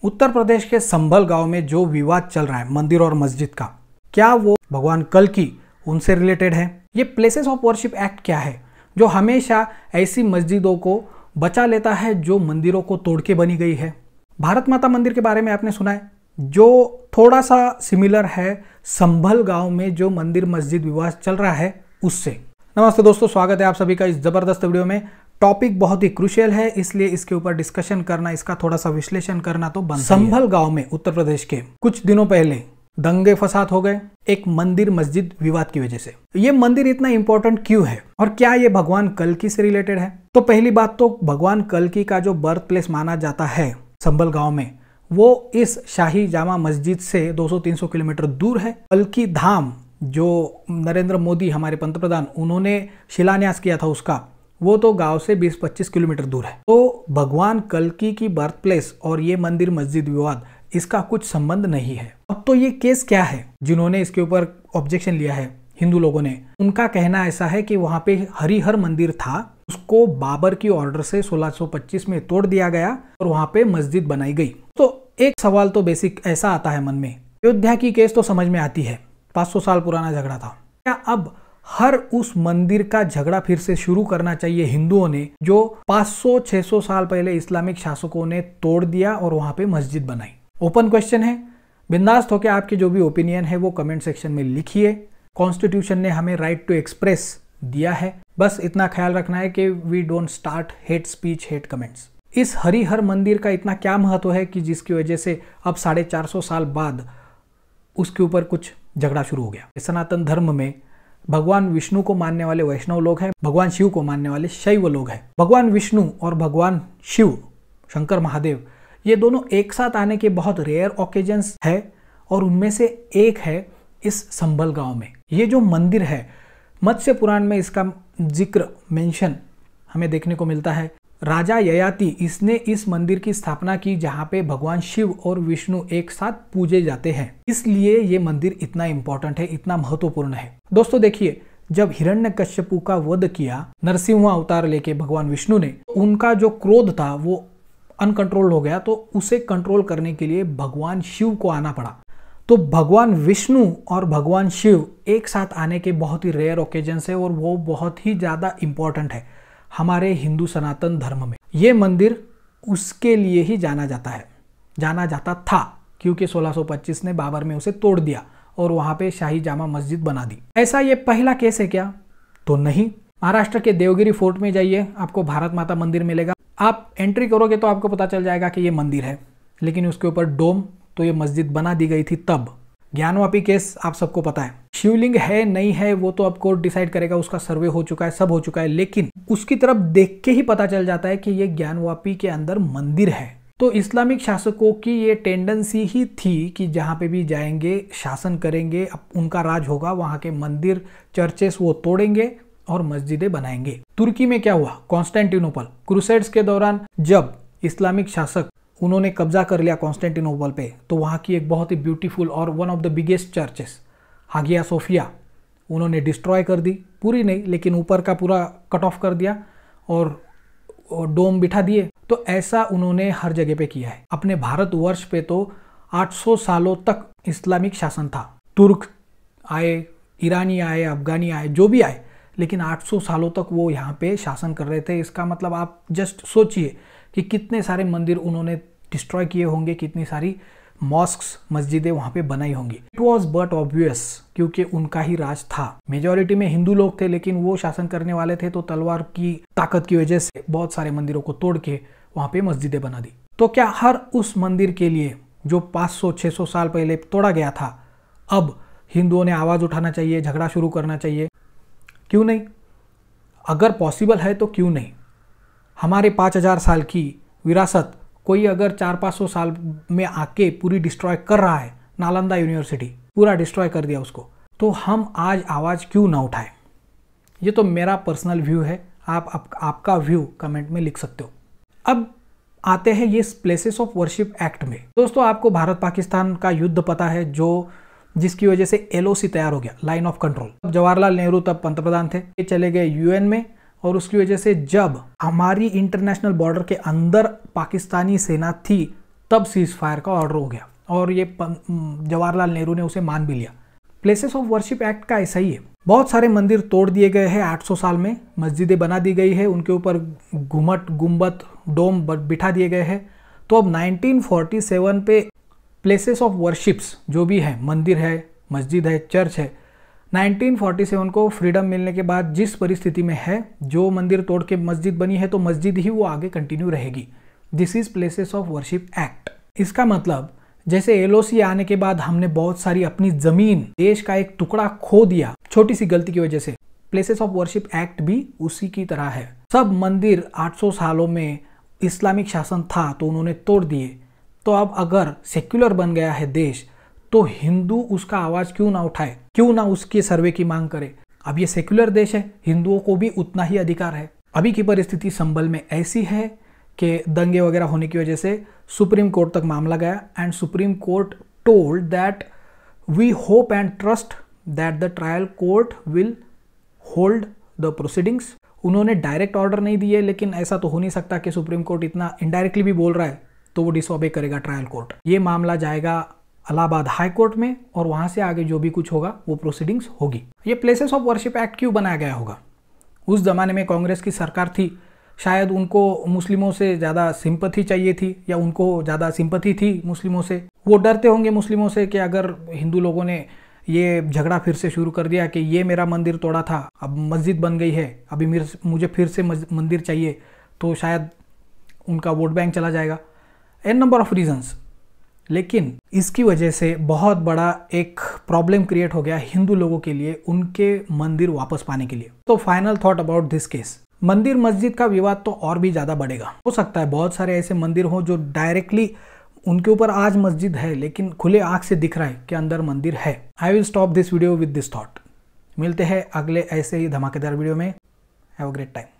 उत्तर प्रदेश के संभल गांव में जो विवाद चल रहा है मंदिर और मस्जिद का, क्या वो भगवान कल्कि उनसे रिलेटेड है? ये प्लेसेस ऑफ वर्शिप एक्ट क्या है जो हमेशा ऐसी मस्जिदों को बचा लेता है जो मंदिरों को तोड़ के बनी गई है? भारत माता मंदिर के बारे में आपने सुना है, जो थोड़ा सा सिमिलर है संभल गांव में जो मंदिर मस्जिद विवाद चल रहा है उससे। नमस्ते दोस्तों, स्वागत है आप सभी का इस जबरदस्त वीडियो में। टॉपिक बहुत ही क्रूशियल है, इसलिए इसके ऊपर डिस्कशन करना, इसका थोड़ा सा विश्लेषण करना तो बनता है। संभल गांव में उत्तर प्रदेश के कुछ दिनों पहले दंगे फसाद हो गए एक मंदिर मस्जिद विवाद की वजह से। ये मंदिर इतना इंपॉर्टेंट क्यों है और क्या ये भगवान कल्कि से रिलेटेड है? तो पहली बात तो भगवान कल्कि का जो बर्थ प्लेस माना जाता है संभल गांव में, वो इस शाही जामा मस्जिद से 200-300 किलोमीटर दूर है। कल्कि धाम जो नरेंद्र मोदी हमारे पंतप्रधान उन्होंने शिलान्यास किया था उसका, वो तो गांव से 20-25 किलोमीटर दूर है। तो भगवान कल्कि की बर्थ प्लेस और ये मंदिर मस्जिद विवाद, इसका कुछ संबंध नहीं है। अब तो ये केस क्या है जिन्होंने इसके ऊपर ऑब्जेक्शन लिया है हिंदू लोगों ने, उनका कहना ऐसा है कि वहां पे हरिहर मंदिर था, उसको बाबर की ऑर्डर से 1625 में तोड़ दिया गया और वहां पे मस्जिद बनाई गई। तो एक सवाल तो बेसिक ऐसा आता है मन में, अयोध्या की केस तो समझ में आती है, 500 साल पुराना झगड़ा था। क्या अब हर उस मंदिर का झगड़ा फिर से शुरू करना चाहिए हिंदुओं ने, जो 500-600 साल पहले इस्लामिक शासकों ने तोड़ दिया और वहां पे मस्जिद बनाई? ओपन क्वेश्चन है, बिंदास होकर आपके जो भी ओपिनियन है वो कमेंट सेक्शन में लिखिए। कॉन्स्टिट्यूशन ने हमें राइट टू एक्सप्रेस दिया है, बस इतना ख्याल रखना है कि we don't start hate speech, hate comments. इस हरिहर मंदिर का इतना क्या महत्व है कि जिसकी वजह से अब 450 साल बाद उसके ऊपर कुछ झगड़ा शुरू हो गया। सनातन धर्म में भगवान विष्णु को मानने वाले वैष्णव लोग हैं, भगवान शिव को मानने वाले शैव लोग हैं। भगवान विष्णु और भगवान शिव, शंकर महादेव, ये दोनों एक साथ आने के बहुत रेयर ओकेजन्स है और उनमें से एक है इस संभल गांव में। ये जो मंदिर है, मत्स्य पुराण में इसका जिक्र मेंशन हमें देखने को मिलता है। राजा ययाति इसने इस मंदिर की स्थापना की जहाँ पे भगवान शिव और विष्णु एक साथ पूजे जाते हैं, इसलिए ये मंदिर इतना इंपॉर्टेंट है, इतना महत्वपूर्ण है। दोस्तों देखिए, जब हिरण्यकश्यपु का वध किया नरसिंह अवतार लेके भगवान विष्णु ने, उनका जो क्रोध था वो अनकंट्रोल हो गया, तो उसे कंट्रोल करने के लिए भगवान शिव को आना पड़ा। तो भगवान विष्णु और भगवान शिव एक साथ आने के बहुत ही रेयर ओकेजन है और वो बहुत ही ज्यादा इंपॉर्टेंट है हमारे हिंदू सनातन धर्म में। ये मंदिर उसके लिए ही जाना जाता था क्योंकि 1625 ने बाबर में उसे तोड़ दिया और वहां पे शाही जामा मस्जिद बना दी। ऐसा ये पहला केस है क्या? तो नहीं। महाराष्ट्र के देवगिरी फोर्ट में जाइए, आपको भारत माता मंदिर मिलेगा। आप एंट्री करोगे तो आपको पता चल जाएगा कि ये मंदिर है, लेकिन उसके ऊपर डोम, तो ये मस्जिद बना दी गई थी तब। ज्ञानवापी केस आप सबको पता है, शिवलिंग है नहीं है वो तो अब कोर्ट डिसाइड करेगा, उसका सर्वे हो चुका है, सब हो चुका है, लेकिन उसकी तरफ देख के ही पता चल जाता है कि ये ज्ञानवापी के अंदर मंदिर है। तो इस्लामिक शासकों की ये टेंडेंसी ही थी कि जहां पे भी जाएंगे शासन करेंगे, अब उनका राज होगा, वहां के मंदिर चर्चेस वो तोड़ेंगे और मस्जिदें बनाएंगे। तुर्की में क्या हुआ, कॉन्स्टेंटिनोपल क्रूसेड्स के दौरान जब इस्लामिक शासक उन्होंने कब्जा कर लिया कॉन्स्टेंटिनोपल पे, तो वहाँ की एक बहुत ही ब्यूटीफुल और one of the biggest churches Hagia Sophia उन्होंने डिस्ट्रॉय कर दी, पूरी नहीं लेकिन ऊपर का पूरा कट ऑफ कर दिया और डोम बिठा दिए। तो ऐसा उन्होंने हर जगह पे किया है। अपने भारतवर्ष पे तो 800 सालों तक इस्लामिक शासन था। तुर्क आए, ईरानी आए, अफगानी आए, जो भी आए, लेकिन 800 सालों तक वो यहाँ पे शासन कर रहे थे। इसका मतलब आप जस्ट सोचिए कि कितने सारे मंदिर उन्होंने डिस्ट्रॉय किए होंगे, कितनी सारी मॉस्क्स, मस्जिदें वहां पे बनाई होंगी। इट वॉज बट ऑब्वियस क्योंकि उनका ही राज था। मेजॉरिटी में हिंदू लोग थे, लेकिन वो शासन करने वाले थे, तो तलवार की ताकत की वजह से बहुत सारे मंदिरों को तोड़ के वहां पे मस्जिदें बना दी। तो क्या हर उस मंदिर के लिए जो 500-600 साल पहले तोड़ा गया था, अब हिंदुओं ने आवाज उठाना चाहिए, झगड़ा शुरू करना चाहिए? क्यों नहीं? अगर पॉसिबल है तो क्यों नहीं? हमारे 5000 साल की विरासत कोई अगर 400-500 साल में आके पूरी डिस्ट्रॉय कर रहा है, नालंदा यूनिवर्सिटी पूरा डिस्ट्रॉय कर दिया उसको, तो हम आज आवाज क्यों ना उठाएं? ये तो मेरा पर्सनल व्यू है, आपका व्यू कमेंट में लिख सकते हो। अब आते हैं ये प्लेसेस ऑफ वर्शिप एक्ट में। दोस्तों आपको भारत पाकिस्तान का युद्ध पता है, जो जिसकी वजह से LOC तैयार हो गया, line of control. Jawaharlal Nehru तब पंतप्रधान थे, ये चले गए UN में और उसकी वजह से जब हमारी इंटरनेशनल बॉर्डर के अंदर पाकिस्तानी सेना थी तब सीज फायर का ऑर्डर हो गया और ये जवाहरलाल नेहरू ने उसे मान भी लिया। प्लेसेस ऑफ वर्शिप एक्ट का ऐसा ही है। बहुत सारे मंदिर तोड़ दिए गए हैं 800 साल में, मस्जिदें बना दी गई है, उनके ऊपर घुमट गुम्बद डोम बिठा दिए गए हैं। तो अब 1947 पे प्लेसेस ऑफ वर्शिप्स जो भी है, मंदिर है, मस्जिद है, चर्च है, 1947 को फ्रीडम मिलने के बाद जिस परिस्थिति में है, जो मंदिर तोड़ के मस्जिद बनी है तो मस्जिद ही वो आगे कंटिन्यू रहेगी। This is places of worship act. इसका मतलब जैसे एलओसी आने के बाद हमने बहुत सारी अपनी जमीन, देश का एक टुकड़ा खो दिया छोटी सी गलती की वजह से, प्लेसेस ऑफ वर्शिप एक्ट भी उसी की तरह है। सब मंदिर 800 सालों में इस्लामिक शासन था तो उन्होंने तोड़ दिए। तो अब अगर सेक्युलर बन गया है देश तो हिंदू उसका आवाज क्यों ना उठाए, क्यों ना उसके सर्वे की मांग करे। अब ये सेक्युलर देश है, हिंदुओं को भी उतना ही अधिकार है। अभी की परिस्थिति संभल में ऐसी है कि दंगे वगैरह होने की वजह से सुप्रीम कोर्ट तक मामला गया and supreme court told that we hope and trust that the trial court will hold the proceedings. उन्होंने डायरेक्ट ऑर्डर नहीं दिए, लेकिन ऐसा तो हो नहीं सकता कि सुप्रीम कोर्ट इतना इनडायरेक्टली भी बोल रहा है तो वो डिसओबे करेगा ट्रायल कोर्ट। ये मामला जाएगा इलाहाबाद हाई कोर्ट में और वहां से आगे जो भी कुछ होगा वो प्रोसीडिंग्स होगी। ये प्लेसेस ऑफ वर्शिप एक्ट क्यों बनाया गया होगा? उस जमाने में कांग्रेस की सरकार थी, शायद उनको मुस्लिमों से ज़्यादा सिंपथी चाहिए थी या उनको ज़्यादा सिंपथी थी मुस्लिमों से। वो डरते होंगे मुस्लिमों से कि अगर हिंदू लोगों ने ये झगड़ा फिर से शुरू कर दिया कि ये मेरा मंदिर तोड़ा था, अब मस्जिद बन गई है, अभी मुझे फिर से मंदिर चाहिए, तो शायद उनका वोट बैंक चला जाएगा। An number of reasons. लेकिन इसकी वजह से बहुत बड़ा एक प्रॉब्लम क्रिएट हो गया हिंदू लोगों के लिए, उनके मंदिर वापस पाने के लिए। तो final thought about this case, मंदिर मस्जिद का विवाद तो और भी ज्यादा बढ़ेगा। हो सकता है बहुत सारे ऐसे मंदिर हो जो डायरेक्टली उनके ऊपर आज मस्जिद है लेकिन खुले आंख से दिख रहा है कि अंदर मंदिर है। I will stop this video with this thought. मिलते हैं अगले ऐसे ही धमाकेदार वीडियो में। Have a great time.